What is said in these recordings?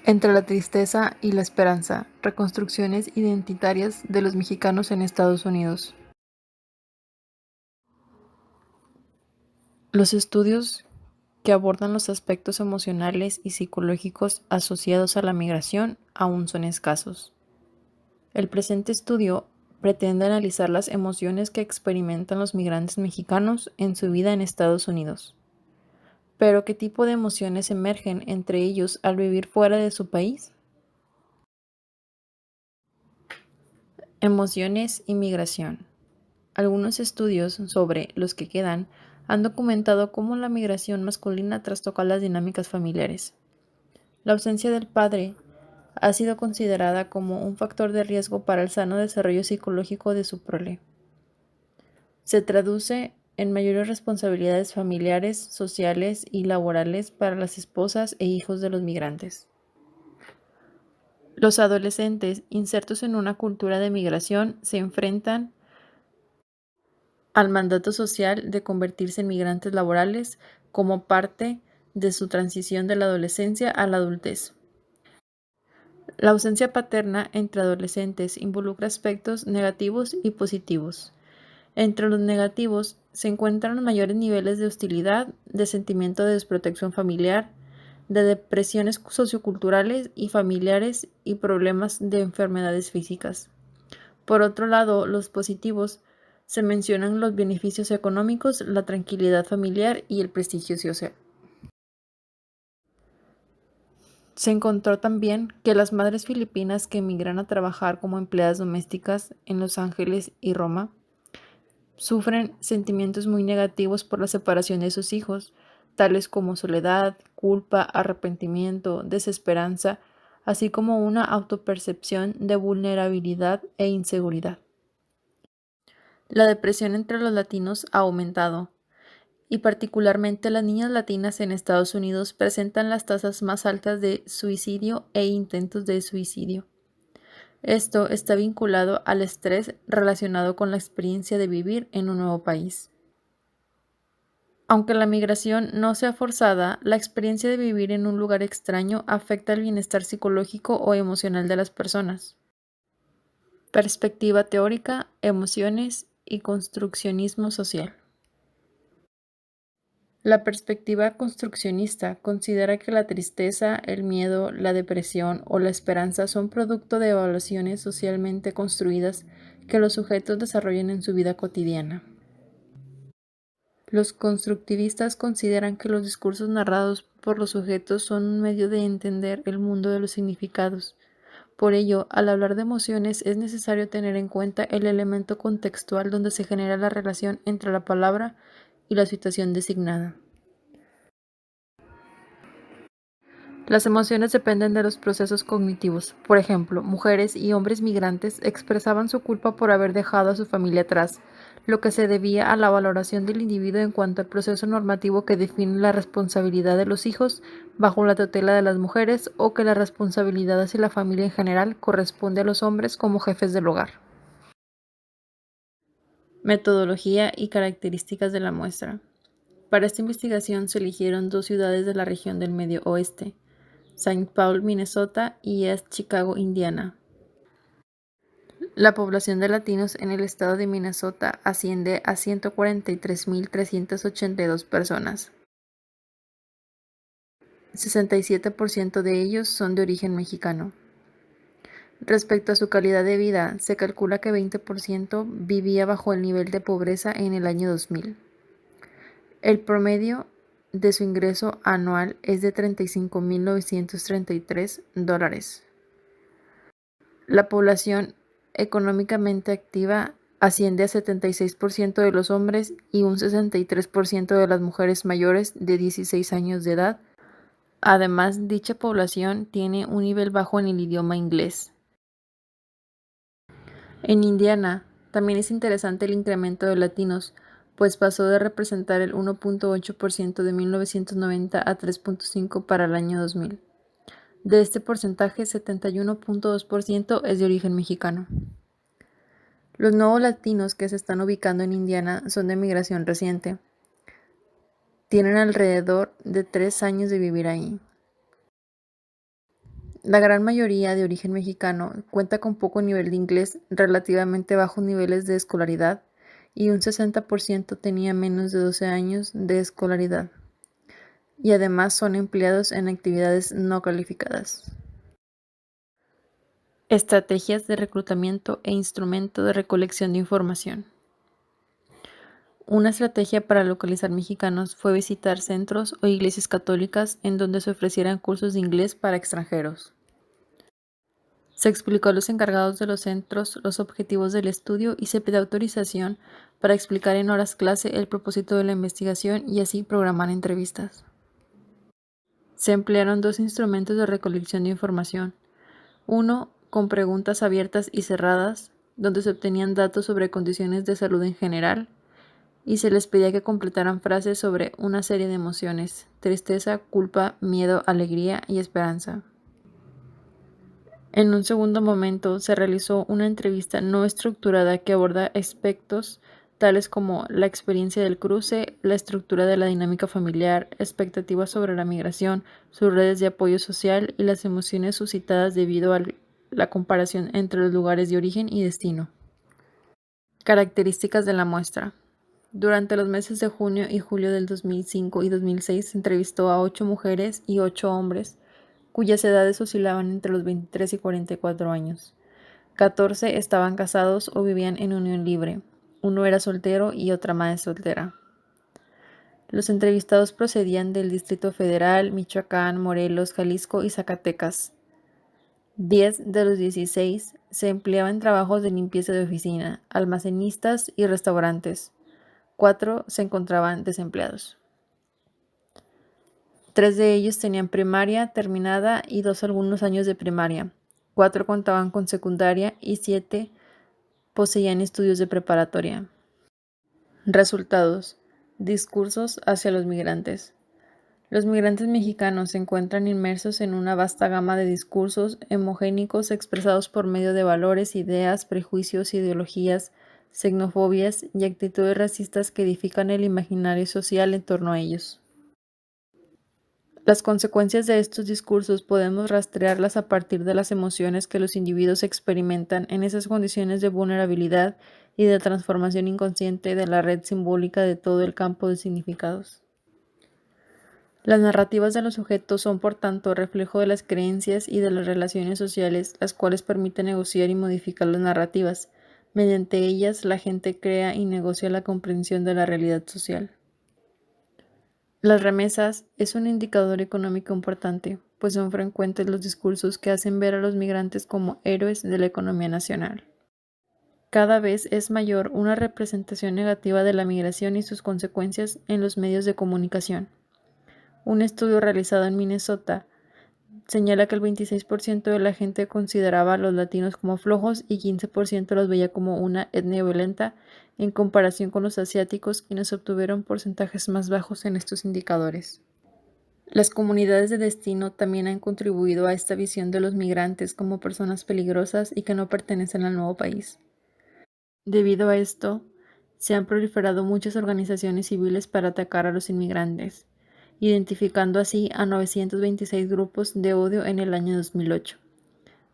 Entre la tristeza y la esperanza, reconstrucciones identitarias de los mexicanos en Estados Unidos. Los estudios que abordan los aspectos emocionales y psicológicos asociados a la migración aún son escasos. El presente estudio pretende analizar las emociones que experimentan los migrantes mexicanos en su vida en Estados Unidos. Pero, ¿qué tipo de emociones emergen entre ellos al vivir fuera de su país? Emociones y migración. Algunos estudios sobre los que quedan han documentado cómo la migración masculina trastoca las dinámicas familiares. La ausencia del padre ha sido considerada como un factor de riesgo para el sano desarrollo psicológico de su prole. Se traduce en mayores responsabilidades familiares, sociales y laborales para las esposas e hijos de los migrantes. Los adolescentes insertos en una cultura de migración se enfrentan al mandato social de convertirse en migrantes laborales como parte de su transición de la adolescencia a la adultez. La ausencia paterna entre adolescentes involucra aspectos negativos y positivos. Entre los negativos se encuentran los mayores niveles de hostilidad, de sentimiento de desprotección familiar, de depresiones socioculturales y familiares y problemas de enfermedades físicas. Por otro lado, los positivos se mencionan los beneficios económicos, la tranquilidad familiar y el prestigio social. Se encontró también que las madres filipinas que emigran a trabajar como empleadas domésticas en Los Ángeles y Roma sufren sentimientos muy negativos por la separación de sus hijos, tales como soledad, culpa, arrepentimiento, desesperanza, así como una autopercepción de vulnerabilidad e inseguridad. La depresión entre los latinos ha aumentado, y particularmente las niñas latinas en Estados Unidos presentan las tasas más altas de suicidio e intentos de suicidio. Esto está vinculado al estrés relacionado con la experiencia de vivir en un nuevo país. Aunque la migración no sea forzada, la experiencia de vivir en un lugar extraño afecta el bienestar psicológico o emocional de las personas. Perspectiva teórica, emociones y construccionismo social. La perspectiva construccionista considera que la tristeza, el miedo, la depresión o la esperanza son producto de evaluaciones socialmente construidas que los sujetos desarrollan en su vida cotidiana. Los constructivistas consideran que los discursos narrados por los sujetos son un medio de entender el mundo de los significados. Por ello, al hablar de emociones es necesario tener en cuenta el elemento contextual donde se genera la relación entre la palabra y la situación designada. Las emociones dependen de los procesos cognitivos. Por ejemplo, mujeres y hombres migrantes expresaban su culpa por haber dejado a su familia atrás, lo que se debía a la valoración del individuo en cuanto al proceso normativo que define la responsabilidad de los hijos bajo la tutela de las mujeres o que la responsabilidad hacia la familia en general corresponde a los hombres como jefes del hogar. Metodología y características de la muestra. Para esta investigación se eligieron dos ciudades de la región del Medio Oeste, Saint Paul, Minnesota y East Chicago, Indiana. La población de latinos en el estado de Minnesota asciende a 143.382 personas. 67% de ellos son de origen mexicano. Respecto a su calidad de vida, se calcula que 20% vivía bajo el nivel de pobreza en el año 2000. El promedio de su ingreso anual es de $35.933. La población económicamente activa asciende a 76% de los hombres y un 63% de las mujeres mayores de 16 años de edad. Además, dicha población tiene un nivel bajo en el idioma inglés. En Indiana, también es interesante el incremento de latinos, pues pasó de representar el 1.8% de 1990 a 3.5% para el año 2000. De este porcentaje, 71.2% es de origen mexicano. Los nuevos latinos que se están ubicando en Indiana son de migración reciente. Tienen alrededor de 3 años de vivir ahí. La gran mayoría de origen mexicano cuenta con poco nivel de inglés, relativamente bajos niveles de escolaridad, y un 60% tenía menos de 12 años de escolaridad, y además son empleados en actividades no calificadas. Estrategias de reclutamiento e instrumento de recolección de información. Una estrategia para localizar mexicanos fue visitar centros o iglesias católicas en donde se ofrecieran cursos de inglés para extranjeros. Se explicó a los encargados de los centros los objetivos del estudio y se pidió autorización para explicar en horas clase el propósito de la investigación y así programar entrevistas. Se emplearon dos instrumentos de recolección de información. Uno, con preguntas abiertas y cerradas, donde se obtenían datos sobre condiciones de salud en general, y se les pedía que completaran frases sobre una serie de emociones: tristeza, culpa, miedo, alegría y esperanza. En un segundo momento se realizó una entrevista no estructurada que aborda aspectos tales como la experiencia del cruce, la estructura de la dinámica familiar, expectativas sobre la migración, sus redes de apoyo social y las emociones suscitadas debido a la comparación entre los lugares de origen y destino. Características de la muestra. Durante los meses de junio y julio del 2005 y 2006 se entrevistó a 8 mujeres y 8 hombres, cuyas edades oscilaban entre los 23 y 44 años. 14 estaban casados o vivían en unión libre. Uno era soltero y otra madre soltera. Los entrevistados procedían del Distrito Federal, Michoacán, Morelos, Jalisco y Zacatecas. 10 de los 16 se empleaban en trabajos de limpieza de oficina, almacenistas y restaurantes. 4 se encontraban desempleados. 3 de ellos tenían primaria terminada y 2 algunos años de primaria. 4 contaban con secundaria y 7 poseían estudios de preparatoria. Resultados. Discursos hacia los migrantes. Los migrantes mexicanos se encuentran inmersos en una vasta gama de discursos homogénicos expresados por medio de valores, ideas, prejuicios, ideologías, xenofobias y actitudes racistas que edifican el imaginario social en torno a ellos. Las consecuencias de estos discursos podemos rastrearlas a partir de las emociones que los individuos experimentan en esas condiciones de vulnerabilidad y de transformación inconsciente de la red simbólica de todo el campo de significados. Las narrativas de los sujetos son, por tanto, reflejo de las creencias y de las relaciones sociales, las cuales permiten negociar y modificar las narrativas. Mediante ellas, la gente crea y negocia la comprensión de la realidad social. Las remesas es un indicador económico importante, pues son frecuentes los discursos que hacen ver a los migrantes como héroes de la economía nacional. Cada vez es mayor una representación negativa de la migración y sus consecuencias en los medios de comunicación. Un estudio realizado en Minnesota señala que el 26% de la gente consideraba a los latinos como flojos y 15% los veía como una etnia violenta, en comparación con los asiáticos, quienes obtuvieron porcentajes más bajos en estos indicadores. Las comunidades de destino también han contribuido a esta visión de los migrantes como personas peligrosas y que no pertenecen al nuevo país. Debido a esto, se han proliferado muchas organizaciones civiles para atacar a los inmigrantes, identificando así a 926 grupos de odio en el año 2008.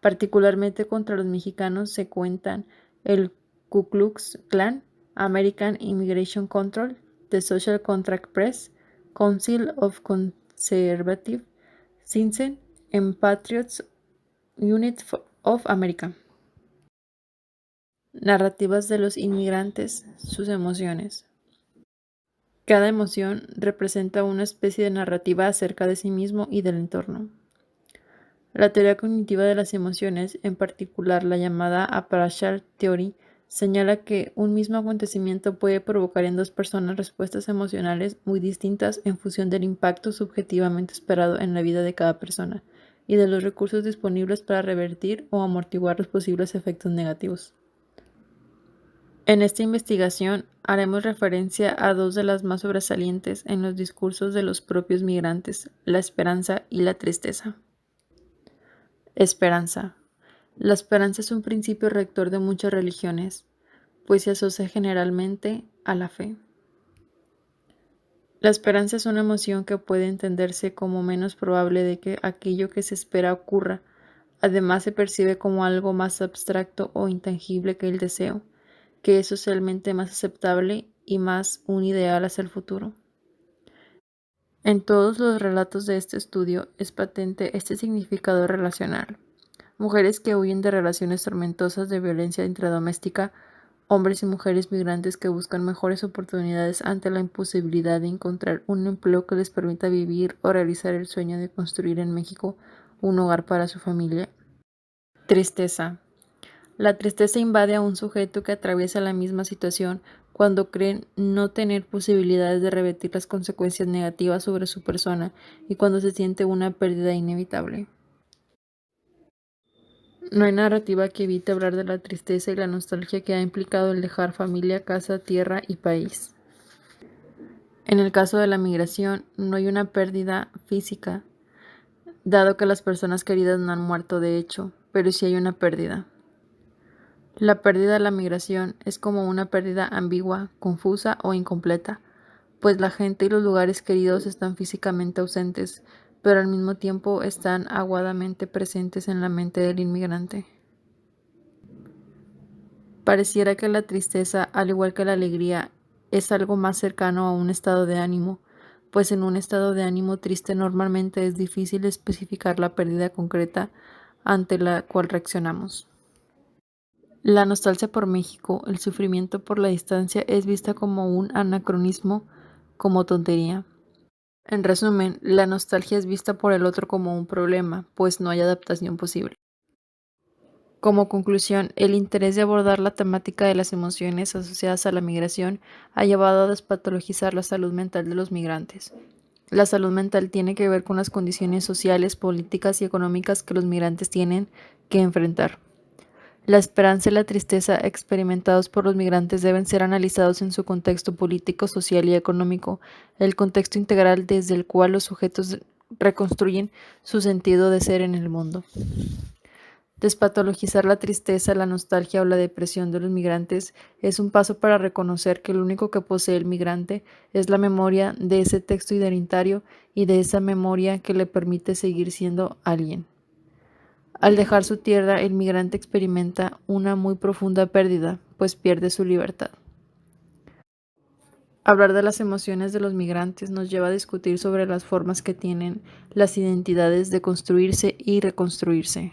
Particularmente contra los mexicanos se cuentan el Ku Klux Klan, American Immigration Control, The Social Contract Press, Council of Conservative Citizens and Patriots Unit of America. Narrativas de los inmigrantes, sus emociones. Cada emoción representa una especie de narrativa acerca de sí mismo y del entorno. La teoría cognitiva de las emociones, en particular la llamada Appraisal Theory, señala que un mismo acontecimiento puede provocar en dos personas respuestas emocionales muy distintas en función del impacto subjetivamente esperado en la vida de cada persona y de los recursos disponibles para revertir o amortiguar los posibles efectos negativos. En esta investigación haremos referencia a dos de las más sobresalientes en los discursos de los propios migrantes, la esperanza y la tristeza. Esperanza. La esperanza es un principio rector de muchas religiones, pues se asocia generalmente a la fe. La esperanza es una emoción que puede entenderse como menos probable de que aquello que se espera ocurra, Además, se percibe como algo más abstracto o intangible que el deseo, que es socialmente más aceptable y más un ideal hacia el futuro. En todos los relatos de este estudio es patente este significado relacional. Mujeres que huyen de relaciones tormentosas de violencia intradoméstica, hombres y mujeres migrantes que buscan mejores oportunidades ante la imposibilidad de encontrar un empleo que les permita vivir o realizar el sueño de construir en México un hogar para su familia. Tristeza. La tristeza invade a un sujeto que atraviesa la misma situación cuando cree no tener posibilidades de revertir las consecuencias negativas sobre su persona y cuando se siente una pérdida inevitable. No hay narrativa que evite hablar de la tristeza y la nostalgia que ha implicado el dejar familia, casa, tierra y país. En el caso de la migración, no hay una pérdida física, dado que las personas queridas no han muerto de hecho, pero sí hay una pérdida. La pérdida de la migración es como una pérdida ambigua, confusa o incompleta, pues la gente y los lugares queridos están físicamente ausentes, pero al mismo tiempo están aguadamente presentes en la mente del inmigrante. Pareciera que la tristeza, al igual que la alegría, es algo más cercano a un estado de ánimo, pues en un estado de ánimo triste normalmente es difícil especificar la pérdida concreta ante la cual reaccionamos. La nostalgia por México, el sufrimiento por la distancia es vista como un anacronismo, como tontería. En resumen, la nostalgia es vista por el otro como un problema, pues no hay adaptación posible. Como conclusión, el interés de abordar la temática de las emociones asociadas a la migración ha llevado a despatologizar la salud mental de los migrantes. La salud mental tiene que ver con las condiciones sociales, políticas y económicas que los migrantes tienen que enfrentar. La esperanza y la tristeza experimentados por los migrantes deben ser analizados en su contexto político, social y económico, el contexto integral desde el cual los sujetos reconstruyen su sentido de ser en el mundo. Despatologizar la tristeza, la nostalgia o la depresión de los migrantes es un paso para reconocer que lo único que posee el migrante es la memoria de ese texto identitario y de esa memoria que le permite seguir siendo alguien. Al dejar su tierra, el migrante experimenta una muy profunda pérdida, pues pierde su libertad. Hablar de las emociones de los migrantes nos lleva a discutir sobre las formas que tienen las identidades de construirse y reconstruirse.